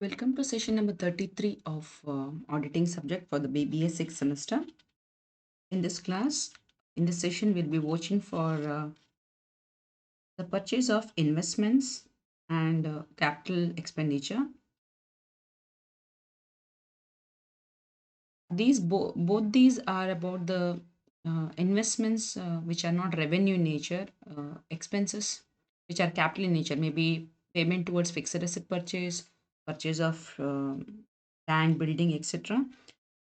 Welcome to session number 33 of auditing subject for the BBA 6th semester. In this class, in this session, we'll be watching for the purchase of investments and capital expenditure. Both these are about the investments which are not revenue in nature, expenses which are capital in nature, maybe payment towards fixed asset purchase, purchase of land, building, etc.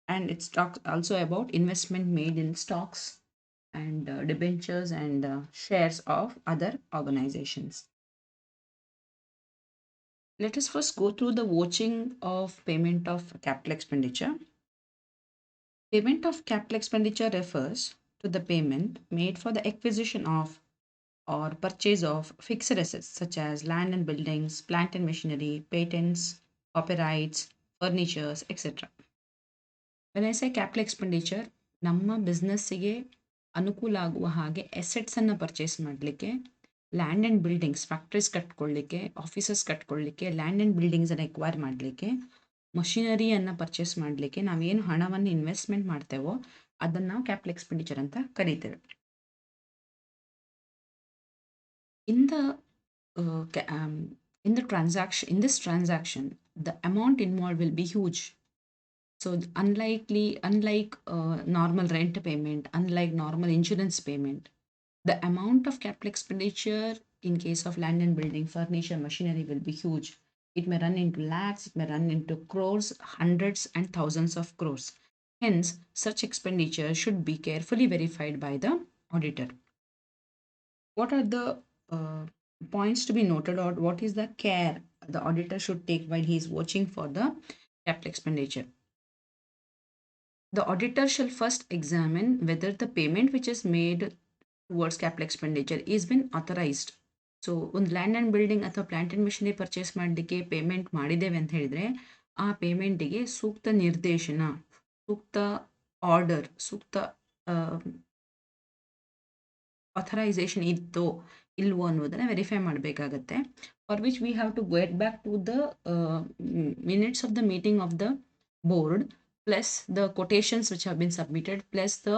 And it's talks also about investment made in stocks and debentures and shares of other organizations. Let us first go through the watching of payment of capital expenditure. Payment of capital expenditure refers to the payment made for the acquisition of or purchase of fixed assets such as land and buildings, plant and machinery, patents, copyrights, furnitures, etc. When I say capital expenditure, ನಮ್ಮ ಬಿಸ್ನೆಸ್ಸಿಗೆ ಅನುಕೂಲ ಆಗುವ ಹಾಗೆ ಅಸೆಟ್ಸನ್ನು purchase ಮಾಡಲಿಕ್ಕೆ land and buildings factories ಕಟ್ಕೊಳ್ಳಿಕ್ಕೆ offices ಕಟ್ಕೊಳ್ಳಿಕ್ಕೆ land and ಬಿಲ್ಡಿಂಗ್ಸನ್ನು acquire ಮಾಡಲಿಕ್ಕೆ ಮಷಿನರಿಯನ್ನು ಪರ್ಚೇಸ್ ಮಾಡಲಿಕ್ಕೆ ನಾವೇನು ಹಣವನ್ನು ಇನ್ವೆಸ್ಟ್ಮೆಂಟ್ ಮಾಡ್ತೇವೋ ಅದನ್ನು ನಾವು ಕ್ಯಾಪಿಟಲ್ ಎಕ್ಸ್ಪೆಂಡಿಚರ್ ಅಂತ ಕರೀತೇವೆ. In the in this transaction, the amount involved will be huge. So unlike normal rent payment, unlike normal insurance payment, the amount of capital expenditure in case of land and building, furniture, machinery will be huge. It may run into lakhs, it may run into crores, hundreds and thousands of crores. Hence, such expenditure should be carefully verified by the auditor. What are the points to be noted, or what is the care the auditor should take while he is watching for the capital expenditure? The auditor shall first examine whether the payment which is made towards capital expenditure is been authorized. So ಒಂದು land and building ಅಥವಾ plant and missionary purchase ಮಾಡಲಿಕ್ಕೆ payment ಮಾಡಿದ್ದೇವೆ ಅಂತ ಹೇಳಿದರೆ ಆ ಪೇಮೆಂಟಿಗೆ ಸೂಕ್ತ ನಿರ್ದೇಶನ, ಸೂಕ್ತ ಆರ್ಡರ್, ಸೂಕ್ತ ಆಥರೈಸೇಷನ್ ಇತ್ತೋ ಇಲ್ವೋ ಅನ್ನೋದನ್ನು ವೆರಿಫೈ ಮಾಡಬೇಕಾಗತ್ತೆ. For which we have to get back to the minutes of the meeting of the board, plus the quotations which have been submitted, plus the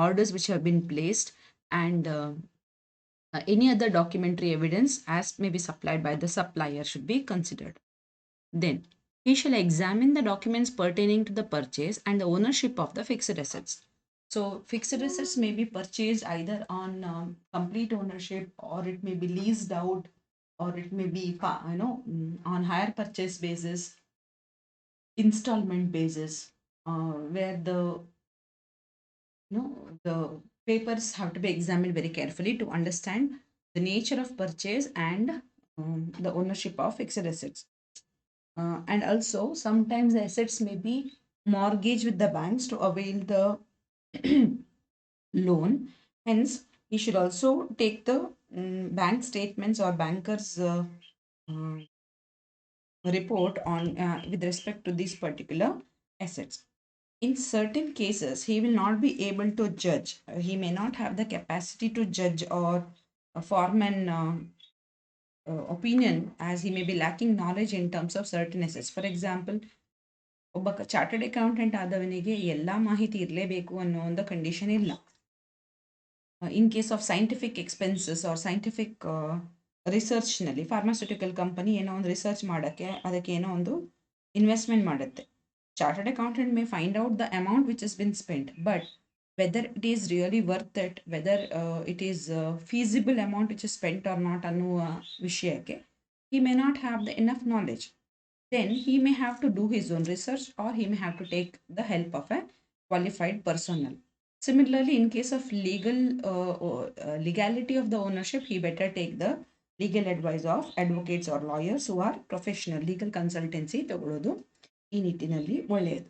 orders which have been placed, and any other documentary evidence as may be supplied by the supplier should be considered. Then he shall examine the documents pertaining to the purchase and the ownership of the fixed assets. So fixed assets may be purchased either on complete ownership, or it may be leased out, or it may be on hire purchase basis, installment basis, where the papers have to be examined very carefully to understand the nature of purchase and the ownership of fixed assets. And also sometimes the assets may be mortgaged with the banks to avail the loan. Hence he should also take the bank statements or bankers report on with respect to these particular assets. In certain cases he will not be able to judge. He may not have the capacity to judge or form an opinion, as he may be lacking knowledge in terms of certain assets. For example, ಒಬ್ಬ chartered accountant ಆದವನಿಗೆ ಎಲ್ಲ ಮಾಹಿತಿ ಇರಲೇಬೇಕು ಅನ್ನೋ ಒಂದು condition ಇಲ್ಲ. In case of scientific expenses or scientific ರಿಸರ್ಚ್ನಲ್ಲಿ pharmaceutical company ಏನೋ ಒಂದು ರಿಸರ್ಚ್ ಮಾಡೋಕ್ಕೆ ಅದಕ್ಕೆ ಏನೋ ಒಂದು ಇನ್ವೆಸ್ಟ್ಮೆಂಟ್ ಮಾಡುತ್ತೆ. Chartered accountant may find out the amount which has been spent, but whether it is really worth it, whether it is feasible amount which is spent or not ಅನ್ನುವ ವಿಷಯಕ್ಕೆ he may not have the enough knowledge. Then he may have to do his own research, or he may have to take the help of a qualified personnel. Similarly, in case of legality of the ownership, he better take the legal advice of advocates or lawyers who are professional. Legal consultancy ತಗೊಳ್ಳೋದು ಈ ನಿಟ್ಟಿನಲ್ಲಿ ಒಳ್ಳೆಯದು.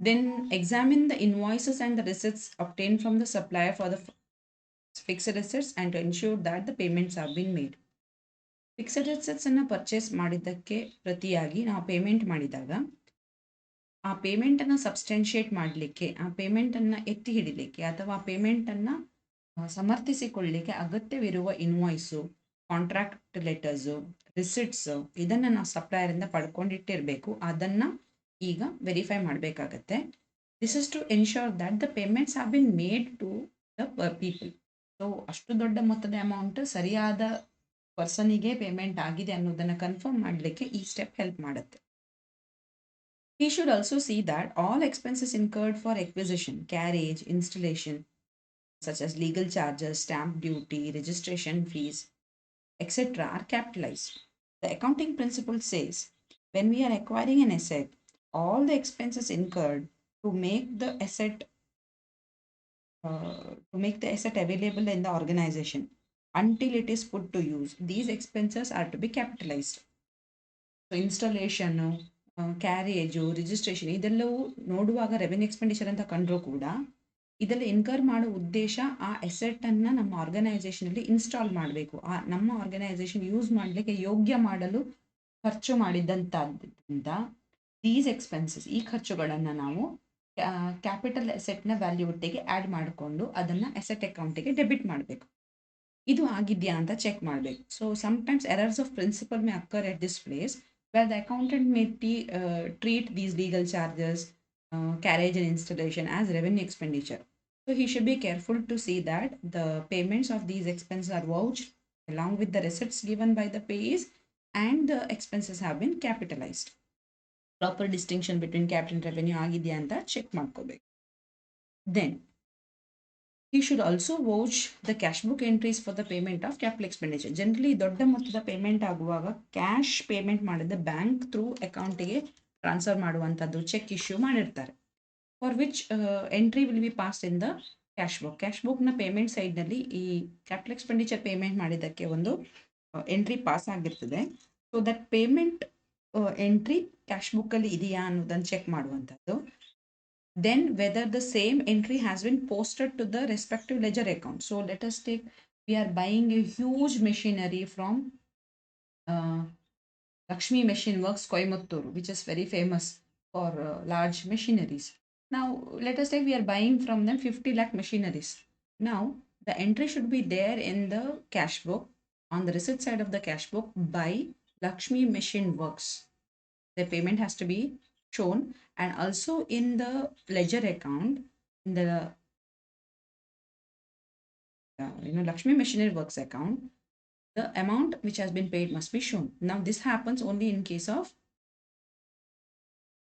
Then examine the invoices and the receipts obtained from the supplier for the fixed assets and to ensure that the payments have been made. Fixed ಅಸೆಟ್ಸನ್ನು purchase ಮಾಡಿದ್ದಕ್ಕೆ ಪ್ರತಿಯಾಗಿ ನಾವು payment ಮಾಡಿದಾಗ ಆ ಪೇಮೆಂಟನ್ನು ಸಬ್ಸ್ಟೆನ್ಷಿಯೇಟ್ ಮಾಡಲಿಕ್ಕೆ, ಆ ಪೇಮೆಂಟನ್ನು ಎತ್ತಿ ಹಿಡಿಲಿಕ್ಕೆ ಅಥವಾ ಆ ಪೇಮೆಂಟನ್ನು ಸಮರ್ಥಿಸಿಕೊಳ್ಳಲಿಕ್ಕೆ ಅಗತ್ಯವಿರುವ ಇನ್ವಾಯ್ಸು ಕಾಂಟ್ರಾಕ್ಟ್ ಲೆಟರ್ಸು, ರಿಸಿಟ್ಸು ಇದನ್ನು ನಾವು ಸಪ್ಲೈಯರಿಂದ ಪಡ್ಕೊಂಡಿಟ್ಟಿರಬೇಕು. ಅದನ್ನು ಈಗ ವೆರಿಫೈ ಮಾಡಬೇಕಾಗತ್ತೆ. This is to ensure that the payments have been made to the people. So ಅಷ್ಟು ದೊಡ್ಡ ಮೊತ್ತದ ಅಮೌಂಟ್ ಸರಿಯಾದ ಪರ್ಸನಿಗೆ ಪೇಮೆಂಟ್ ಆಗಿದೆ ಅನ್ನೋದನ್ನು ಕನ್ಫರ್ಮ್ ಮಾಡಲಿಕ್ಕೆ ಈ ಸ್ಟೆಪ್ ಹೆಲ್ಪ್ ಮಾಡುತ್ತೆ. He should also see that all expenses incurred for acquisition, carriage, installation, such as legal charges, stamp duty, registration fees, etc., are capitalized. The accounting principle says when we are acquiring an asset, all the expenses incurred to make the asset available in the organization until it is put to use, these expenses are to be capitalized. So installation, carriage, registration ಇದೆಲ್ಲವೂ ನೋಡುವಾಗ revenue expenditure ಅಂತ ಕಂಡ್ರೂ ಕೂಡ ಇದೆಲ್ಲ incur ಮಾಡೋ ಉದ್ದೇಶ ಆ ಅಸೆಟನ್ನು ನಮ್ಮ ಆರ್ಗನೈಸೇಷನಲ್ಲಿ install ಮಾಡಬೇಕು, ಆ ನಮ್ಮ ಆರ್ಗನೈಸೇಷನ್ ಯೂಸ್ ಮಾಡಲಿಕ್ಕೆ ಯೋಗ್ಯ ಮಾಡಲು ಖರ್ಚು ಮಾಡಿದಂಥದ್ರಿಂದ ದೀಸ್ ಎಕ್ಸ್ಪೆನ್ಸಸ್, ಈ ಖರ್ಚುಗಳನ್ನು ನಾವು ಕ್ಯಾಪಿಟಲ್ ಅಸೆಟ್ನ ವ್ಯಾಲ್ಯೂ ಒಟ್ಟಿಗೆ ಆ್ಯಡ್ ಮಾಡಿಕೊಂಡು ಅದನ್ನು ಅಸೆಟ್ ಅಕೌಂಟಿಗೆ ಡೆಬಿಟ್ ಮಾಡಬೇಕು. ಇದು ಆಗಿದೆಯಾ ಅಂತ ಚೆಕ್ ಮಾಡಬೇಕು. So sometimes errors of principle may occur at this place where the accountant may treat these legal charges, carriage and installation as revenue expenditure. So he should be careful to see that the payments of these expenses are vouched along with the receipts given by the payees and the expenses have been capitalized. Proper distinction between capital revenue ಆಗಿದೆಯಾ ಅಂತ check ಮಾಡ್ಕೋಬೇಕು. Then he should also vouch the cash book entries for the payment of capital expenditure. Generally ದೊಡ್ಡ ಮೊತ್ತದ payment ಆಗುವಾಗ cash payment ಮಾಡಿದ bank through ಅಕೌಂಟಿಗೆ transfer ಮಾಡುವಂಥದ್ದು check issue ಮಾಡಿರ್ತಾರೆ. For which entry will be passed in the cash book. Cash ಬುಕ್ನ payment ಸೈಡ್ನಲ್ಲಿ ಈ ಕ್ಯಾಪಿಟಲ್ ಎಕ್ಸ್ಪೆಂಡಿಚರ್ ಪೇಮೆಂಟ್ ಮಾಡಿದ್ದಕ್ಕೆ ಒಂದು ಎಂಟ್ರಿ ಪಾಸ್ ಆಗಿರ್ತದೆ. So that payment entry cash ಬುಕ್ಕಲ್ಲಿ ಇದೆಯಾ ಅನ್ನೋದನ್ನು ಚೆಕ್ ಮಾಡುವಂಥದ್ದು. Then whether the same entry has been posted to the respective ledger account. So let us take, we are buying a huge machinery from Lakshmi Machine Works, Coimbatore, which is very famous for large machineries. Now let us take we are buying from them 50 lakh machineries. Now the entry should be there in the cash book on the receipt side of the cash book by Lakshmi Machine Works. The payment has to be shown, and also in the ledger account in the Lakshmi Machinery Works account, the amount which has been paid must be shown. Now this happens only in case of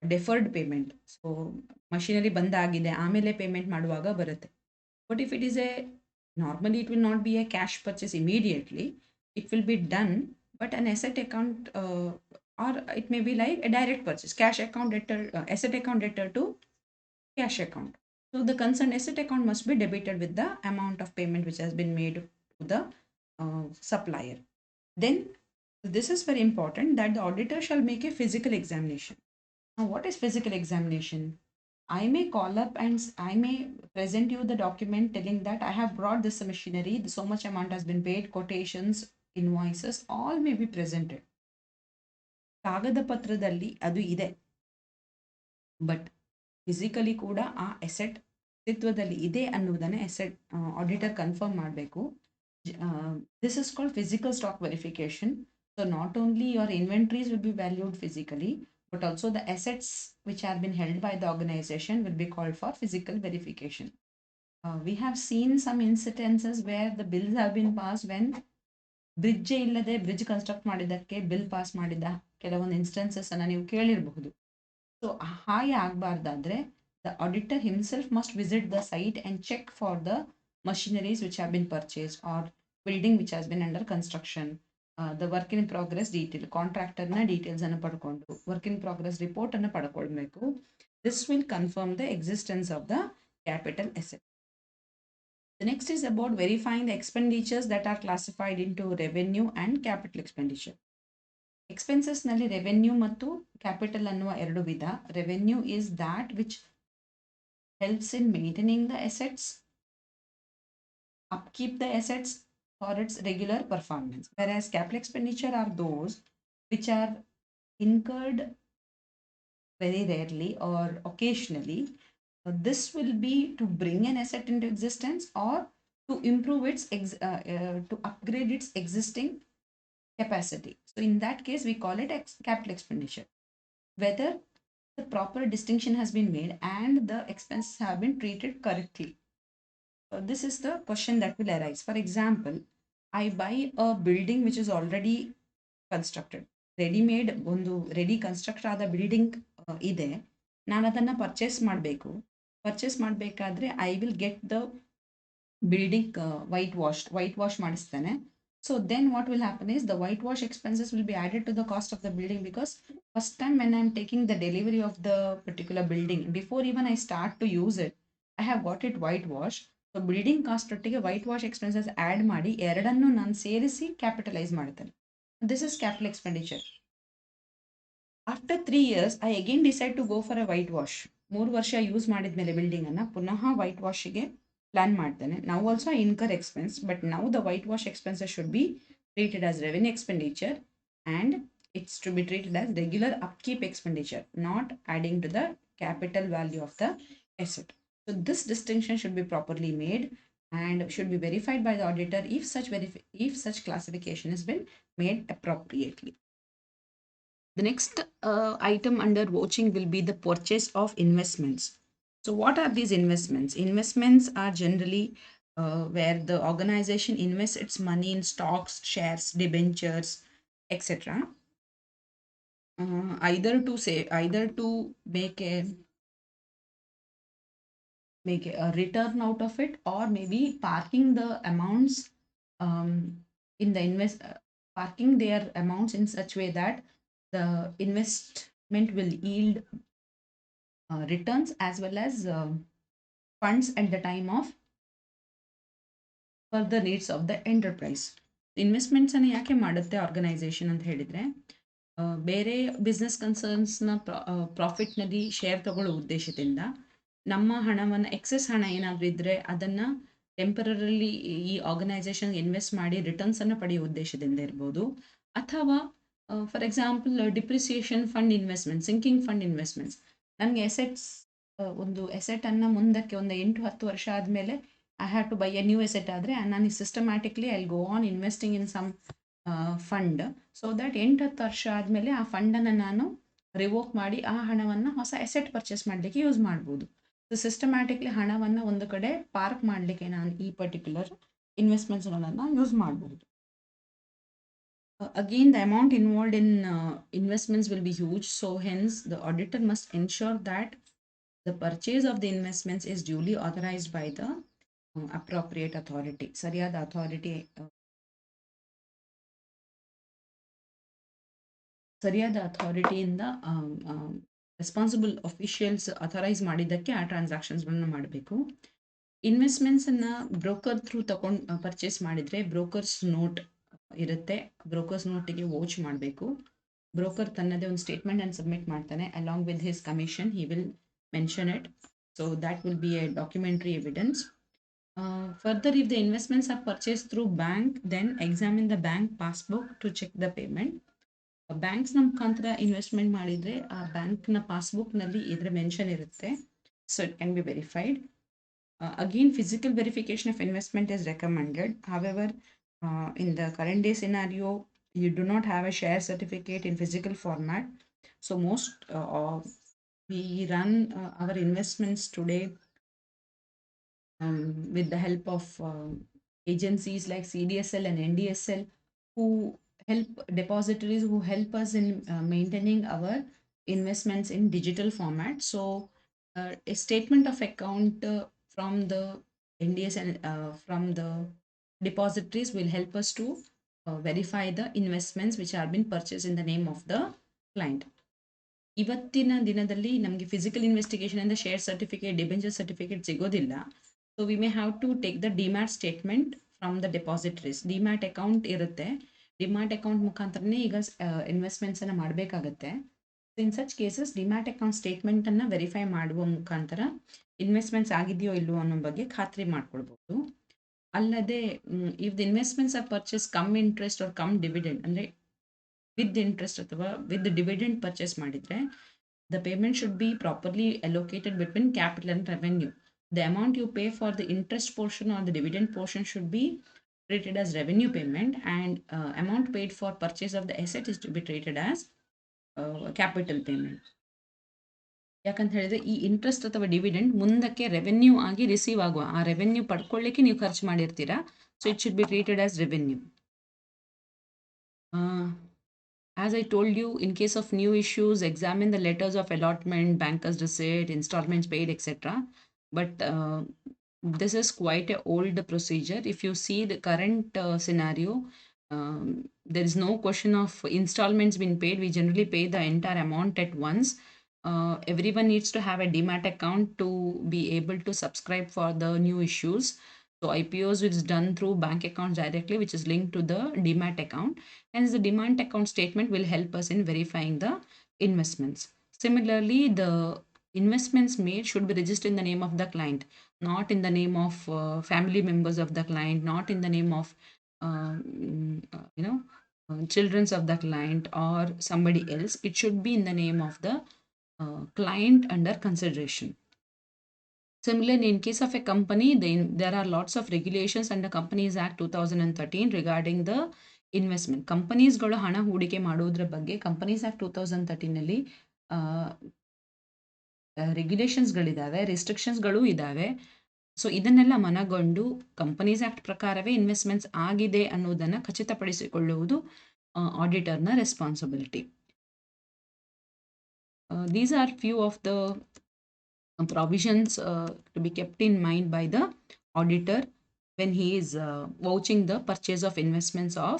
deferred payment. So machinery ಬಂದಾಗಿದೆ ಆಮೇಲೆ payment ಮಾಡುವಾಗ ಬರುತ್ತೆ. But if it is a normally it will not be a cash purchase immediately, it will be done, but an asset account or it may be like a direct purchase, cash account debtor, asset account debtor to cash account. So the concerned asset account must be debited with the amount of payment which has been made to the supplier. Then this is very important that the auditor shall make a physical examination. Now what is physical examination? I may call up and I may present you the document telling that I have brought this machinery, so much amount has been paid, quotations, invoices, all may be presented. ಕಾಗದ ಪತ್ರದಲ್ಲಿ ಅದು ಇದೆ, but physically ಕೂಡ ಆ asset ಅಸ್ತಿತ್ವದಲ್ಲಿ ಇದೆ ಅನ್ನೋದನ್ನೇ asset auditor confirm ಮಾಡಬೇಕು. This is called physical stock verification. So not only your inventories will be valued physically, but also the assets which have been held by the organization will be called for physical verification. We have seen some incidences where the bills have been passed when bridge ಇಲ್ಲದೆ bridge construct ಮಾಡಿದ್ದಕ್ಕೆ bill pass ಮಾಡಿದ ಕೆಲವೊಂದು instances ಅನ್ನು ನೀವು ಕೇಳಿರಬಹುದು. So ಹಾಗೆ ಆಗಬಾರ್ದಾದ್ರೆ the auditor himself must visit the site and check for the machineries which have been purchased or building which has been under construction. The work in progress detail, contractor na details ಅನ್ನು ಪಡ್ಕೊಂಡು work in progress report ಅನ್ನು ಪಡ್ಕೊಳ್ಬೇಕು. This will confirm the existence of the capital asset. The next is about verifying the expenditures that are classified into revenue and capital expenditure. Expenses ನಲ್ಲಿ revenue ಮತ್ತು capital ಅನ್ನುವ ಎರಡು ವಿಧ. Revenue is that which helps in maintaining the assets, upkeep the assets for its regular performance, whereas capital expenditure are those which are incurred very rarely or occasionally. This will be to bring an asset into existence or to improve its to upgrade its existing capacity. So in that case, we call it capital expenditure. Whether the proper distinction has been made and the expenses have been treated correctly. This is the question that will arise. For example, I buy a building which is already constructed. Readymade ಒಂದು ready construct ಆದ building ಇದೆ. ನಾನು ಅದನ್ನು purchase ಮಾಡಬೇಕಾದ್ರೆ I will get the building whitewash ಮಾಡಿಸ್ತೇನೆ. So then what will happen is the whitewash expenses will be added to the cost of the building, because first time when I'm taking the delivery of the particular building, before even I start to use it, I have got it whitewash. So building cost ಒಟ್ಟಿಗೆ whitewash expenses add ಮಾಡಿ ಎರಡನ್ನು ನಾನು ಸೇರಿಸಿ capitalise ಮಾಡ್ತೇನೆ. This is capital expenditure. After 3 years, I again decide to go for a whitewash. 3 ವರ್ಷ use ಮಾಡಿದ್ಮೇಲೆ building ಅನ್ನ ಪುನಃ ವೈಟ್ ವಾಶ್ಗೆ ಪ್ಲಾನ್ ಮಾಡ್ತೇನೆ. Now also I incur expense, but now the whitewash expenses should be treated as revenue expenditure, and it's to be treated as regular upkeep expenditure, not adding to the capital value of the asset. So this distinction should be properly made and should be verified by the auditor if such classification has been made appropriately. The next item under watching will be the purchase of investments. So what are these investments? Investments are generally where the organization invests its money in stocks, shares, debentures, etc. Either to make a return out of it, or maybe parking the amounts in the parking their amounts in such way that the investment will yield returns as well as funds at the time of further needs of the enterprise. Investments ಅನ್ನು ಯಾಕೆ ಮಾಡುತ್ತೆ organisation ಅಂತ ಹೇಳಿದ್ರೆ, ಬೇರೆ business ಕನ್ಸರ್ನ್ಸ್ನ ಪ್ರಾಫಿಟ್ನಲ್ಲಿ share ತಗೊಳ್ಳೋ ಉದ್ದೇಶದಿಂದ ನಮ್ಮ ಹಣವನ್ನು ಎಕ್ಸೆಸ್ ಹಣ ಏನಾದರೂ ಇದ್ದರೆ ಅದನ್ನು ಟೆಂಪರರಿಲಿ ಈ ಆರ್ಗನೈಸೇಷನ್ಗೆ ಇನ್ವೆಸ್ಟ್ ಮಾಡಿ ರಿಟರ್ನ್ಸನ್ನು ಪಡೆಯುವ ಉದ್ದೇಶದಿಂದ ಇರ್ಬೋದು, ಅಥವಾ for example depreciation fund investment, sinking fund investments. ನನಗೆ ಒಂದು ಎಸೆಟನ್ನು ಮುಂದಕ್ಕೆ ಒಂದು 8-10 ವರ್ಷ ಆದಮೇಲೆ I have to buy a new asset ಆದರೆ ನಾನು systematically I go on investing in some fund, so that 8-10 ವರ್ಷ ಆದಮೇಲೆ ಆ ಫಂಡನ್ನು ನಾನು ರಿವೋಕ್ ಮಾಡಿ ಆ ಹಣವನ್ನು ಹೊಸ ಎಸೆಟ್ ಪರ್ಚೇಸ್ ಮಾಡಲಿಕ್ಕೆ ಯೂಸ್ ಮಾಡ್ಬೋದು. ಸೊ ಸಿಸ್ಟಮ್ಯಾಟಿಕ್ಲಿ ಹಣವನ್ನು ಒಂದು ಕಡೆ ಪಾರ್ಕ್ ಮಾಡಲಿಕ್ಕೆ ನಾನು ಈ ಪರ್ಟಿಕ್ಯುಲರ್ ಇನ್ವೆಸ್ಟ್ಮೆಂಟ್ಸ್ಗಳನ್ನು ಯೂಸ್ ಮಾಡ್ಬೋದು. Again, the amount involved in investments will be huge, so hence the auditor must ensure that the purchase of the investments is duly authorized by the appropriate authority. ಸರಿಯಾದ ಅಥಾರಿಟಿಯಿಂದ responsible officials authorise ಮಾಡಿದ್ದಕ್ಕೆ ಆ ಟ್ರಾನ್ಸಾಕ್ಷನ್ಸ್ಗಳನ್ನ ಮಾಡಬೇಕು. ಇನ್ವೆಸ್ಟ್ಮೆಂಟ್ಸನ್ನು broker through ತಗೊಂಡು purchase ಮಾಡಿದರೆ brokers note ಇರುತ್ತೆ, brokers ನೋಟಿಗೆ watch ಮಾಡಬೇಕು. Broker ತನ್ನದೇ ಒಂದು ಸ್ಟೇಟ್ಮೆಂಟನ್ನು ಸಬ್ಮಿಟ್ ಮಾಡ್ತಾನೆ, along with his commission he will mention it. So that will be A documentary evidence. Further, if the investments are purchased through bank, then examine the bank passbook to check the payment. Banks ನಮ್ಮ ಮುಖಾಂತರ investment ಮಾಡಿದರೆ ಆ ಬ್ಯಾಂಕ್ನ ಪಾಸ್ಬುಕ್ನಲ್ಲಿ ಇದರ mention ಇರುತ್ತೆ, so it can be verified. Again, physical verification of investment is recommended. However, in the current day scenario, you do not have a share certificate in physical format. So we run our investments today with the help of agencies like CDSL and NDSL, who help depositories who help us in maintaining our investments in digital format. So a statement of account from the NDSL from the depositories will help us to verify the investments which are been purchased in the name of the client. ಇವತ್ತಿನ ದಿನದಲ್ಲಿ ನಮಗೆ physical investigation ಇಂದ share certificate, debenture certificate ಸಿಗೋದಿಲ್ಲ. So we may have to take the demat statement from the depositories. Demat account ಇರುತ್ತೆ, demat account ಮುಖಾಂತರನೇ ಈಗ ಇನ್ವೆಸ್ಟ್ಮೆಂಟ್ಸನ್ನು ಮಾಡಬೇಕಾಗತ್ತೆ. In such cases demat account ಸ್ಟೇಟ್ಮೆಂಟನ್ನು ವೆರಿಫೈ ಮಾಡುವ ಮುಖಾಂತರ ಇನ್ವೆಸ್ಟ್ಮೆಂಟ್ಸ್ ಆಗಿದೆಯೋ ಇಲ್ವೋ ಅನ್ನೋ ಬಗ್ಗೆ ಖಾತ್ರಿ ಮಾಡ್ಕೊಳ್ಬೋದು. ಅಲ್ಲದೆ if the investments are purchase cum interest or cum dividend, ಅಂದರೆ ವಿತ್ ಇಂಟ್ರೆಸ್ಟ್ ಅಥವಾ ವಿತ್ ಡಿವಿಡೆಂಡ್ ಪರ್ಚೇಸ್ ಮಾಡಿದರೆ the payment should be properly allocated between capital and revenue. The amount you pay for the interest portion or the dividend portion should be treated as revenue payment, and amount paid for purchase of the asset is to be treated as capital payment. ಯಾಕಂತ ಹೇಳಿದ್ರೆ ಈ interest ಅಥವಾ dividend ಮುಂದಕ್ಕೆ revenue ಆಗಿ receive ಆಗುವ, ಆ revenue ಪಡ್ಕೊಳ್ಳಿಕ್ಕೆ ನೀವು ಖರ್ಚು ಮಾಡಿರ್ತೀರಾ. So it should be treated as revenue. As I told you, in case of new issues, examine the letters of allotment, banker's receipt, installments paid, etc. But this is quite a old procedure. If you see the current scenario, there is no question of installments being paid. We generally pay the entire amount at once. Everyone needs to have a demat account to be able to subscribe for the new issues. So IPOs is done through bank accounts directly, which is linked to the demat account. Hence, the demat account statement will help us in verifying the investments. Similarly, the investments made should be registered in the name of the client, not in the name of family members of the client, not in the name of children's of the client or somebody else. It should be in the name of the client under consideration. Similarly, in case of a company, then there are lots of regulations under Companies Act 2013 regarding the investment. ಕಂಪನೀಸ್ಗಳು ಹಣ ಹೂಡಿಕೆ ಮಾಡುವುದರ ಬಗ್ಗೆ companies act 2013ನಲ್ಲಿ ರೆಗ್ಯುಲೇಷನ್ಸ್ಗಳಿದ್ದಾವೆ, ರೆಸ್ಟ್ರಿಕ್ಷನ್ಸ್ಗಳು ಇದ್ದಾವೆ. So ಇದನ್ನೆಲ್ಲ ಮನಗೊಂಡು companies act ಪ್ರಕಾರವೇ investments ಆಗಿದೆ ಅನ್ನೋದನ್ನು ಖಚಿತಪಡಿಸಿಕೊಳ್ಳುವುದು ಆಡಿಟರ್ನ responsibility. These are few of the provisions to be kept in mind by the auditor when he is vouching the purchase of investments of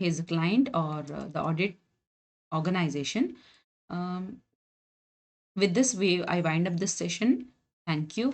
his client or the audit organization. With this, I wind up this session. Thank you.